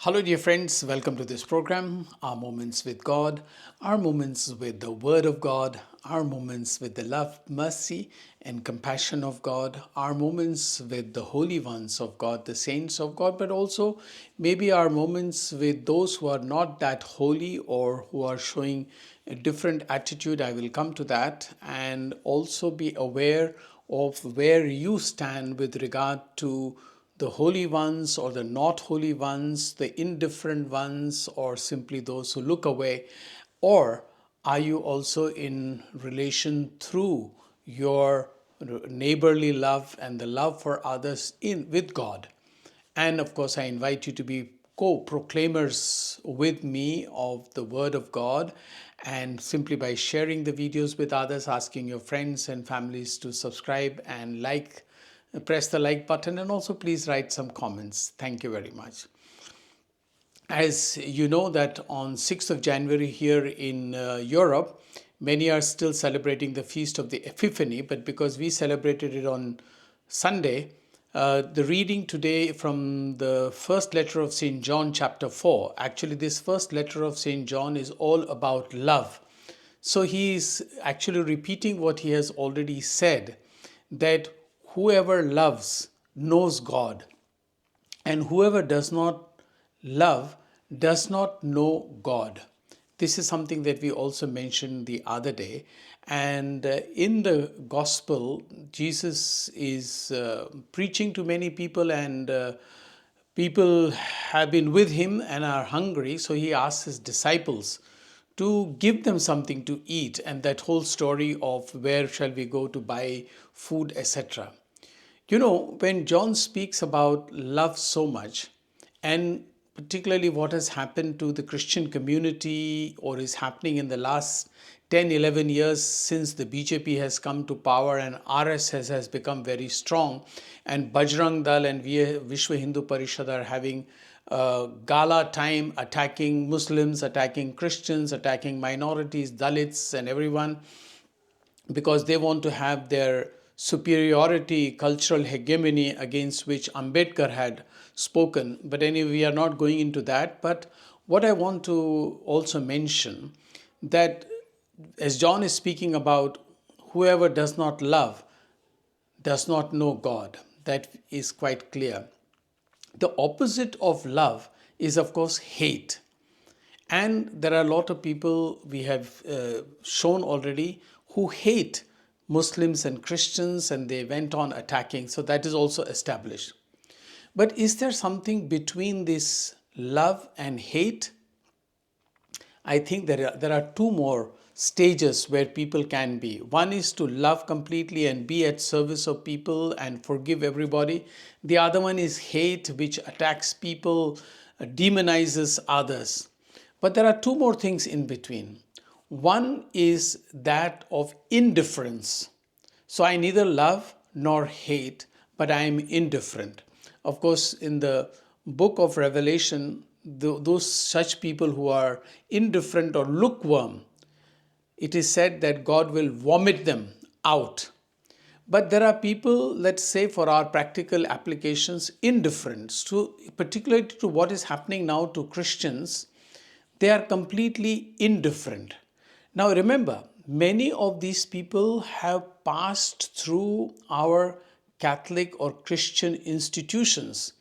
Hello, dear friends. Welcome to this program, Our Moments with God, our moments with the Word of God, our moments with the love, mercy, and compassion of God, our moments with the holy ones of God, the saints of God, but also maybe our moments with those who are not that holy or who are showing a different attitude. I will come to that, and also be aware of where you stand with regard to the holy ones or the not holy ones, the indifferent ones, or simply those who look away? Or are you also in relation through your neighborly love and the love for others in with God? And of course, I invite you to be co-proclaimers with me of the Word of God, and simply by sharing the videos with others, asking your friends and families to subscribe and press the like button, and also please write some comments. Thank you very much. As you know that on 6th of January here in Europe, many are still celebrating the feast of the Epiphany, but because we celebrated it on Sunday, the reading today from the first letter of St. John chapter 4. Actually, this first letter of St. John is all about love. So he is actually repeating what he has already said, that whoever loves knows God, and whoever does not love does not know God. This is something that we also mentioned the other day. And in the gospel, Jesus is preaching to many people, and people have been with him and are hungry. So he asks his disciples to give them something to eat, and that whole story of where shall we go to buy food, etc. You know, when John speaks about love so much, and particularly what has happened to the Christian community or is happening in the last 10, 11 years since the BJP has come to power and RSS has become very strong, and Bajarang Dal and Vishwa Hindu Parishad are having gala time attacking Muslims, attacking Christians, attacking minorities, Dalits, and everyone, because they want to have their superiority, cultural hegemony against which Ambedkar had spoken. But anyway, we are not going into that. But what I want to also mention, that as John is speaking about whoever does not love does not know God. That is quite clear. The opposite of love is, of course, hate. And there are a lot of people we have shown already who hate Muslims and Christians, and they went on attacking. So that is also established. But is there something between this love and hate? I think there are two more stages where people can be. One is to love completely and be at service of people and forgive everybody. The other one is hate, which attacks people, demonizes others. But there are two more things in between. One is that of indifference. So I neither love nor hate, but I am indifferent. Of course, in the book of Revelation, those such people who are indifferent or lukewarm, it is said that God will vomit them out. But there are people, let's say for our practical applications, indifferent to, particularly to what is happening now to Christians. They are completely indifferent. Now remember, many of these people have passed through our Catholic or Christian institutions.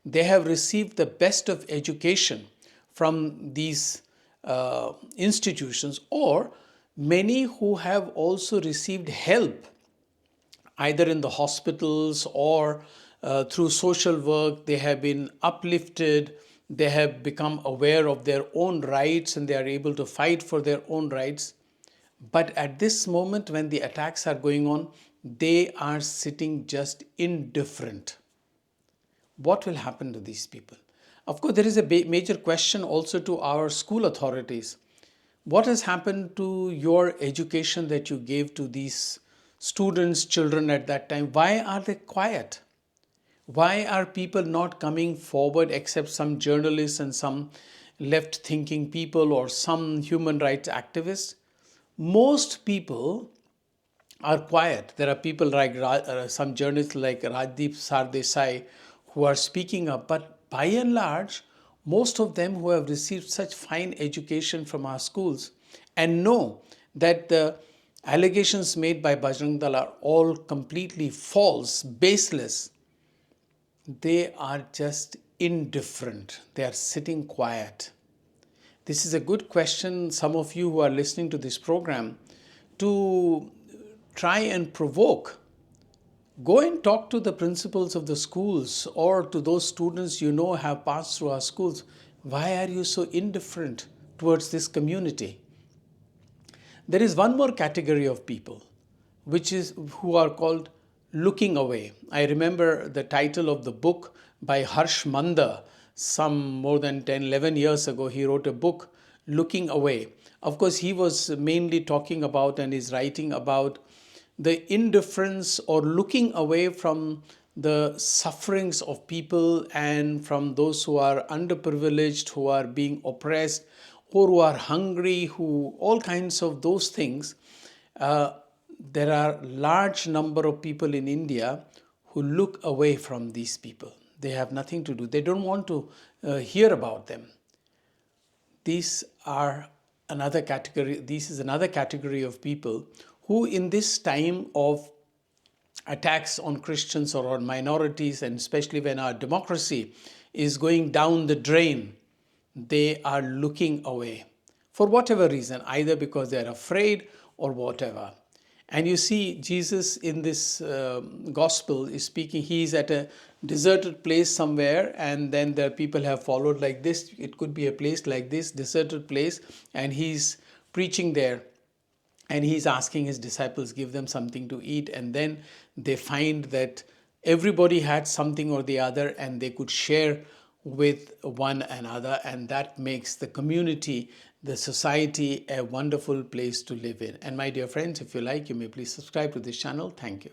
They have received the best of education from these institutions, or many who have also received help either in the hospitals or through social work. They have been uplifted, they have become aware of their own rights, and they are able to fight for their own rights. But at this moment, when the attacks are going on, they are sitting just indifferent. What will happen to these people? Of course, there is a major question also to our school authorities. What has happened to your education that you gave to these students, children at that time? Why are they quiet? Why are people not coming forward except some journalists and some left thinking people or some human rights activists? Most people are quiet. There are people like some journalists like Rajdeep Sardesai who are speaking up, but by and large, Most of them who have received such fine education from our schools and know that the allegations made by Bajarang Dal are all completely false, baseless, they are just indifferent. They are sitting quiet. This is a good question, some of you who are listening to this program, to try and provoke. Go and talk to the principals of the schools or to those students you know have passed through our schools. Why are you so indifferent towards this community? There is one more category of people, which is who are called looking away. I remember the title of the book by Harsh Manda. Some more than 10, 11 years ago, he wrote a book, Looking Away. Of course, he was mainly talking about and is writing about the indifference or looking away from the sufferings of people and from those who are underprivileged, who are being oppressed, or who are hungry, who all kinds of those things. There are large number of people in India who look away from these people. They have nothing to do. They don't want to hear about them. These are another category. This is another category of people who, in this time of attacks on Christians or on minorities, and especially when our democracy is going down the drain, they are looking away for whatever reason, either because they are afraid or whatever. And you see, Jesus in this gospel is speaking, he is at a deserted place somewhere, and then the people have followed like this. It could be a place like this, deserted place, and he's preaching there. And he's asking his disciples, give them something to eat. And then they find that everybody had something or the other, and they could share with one another. And that makes the community, the society, a wonderful place to live in. And my dear friends, if you like, you may please subscribe to this channel. Thank you.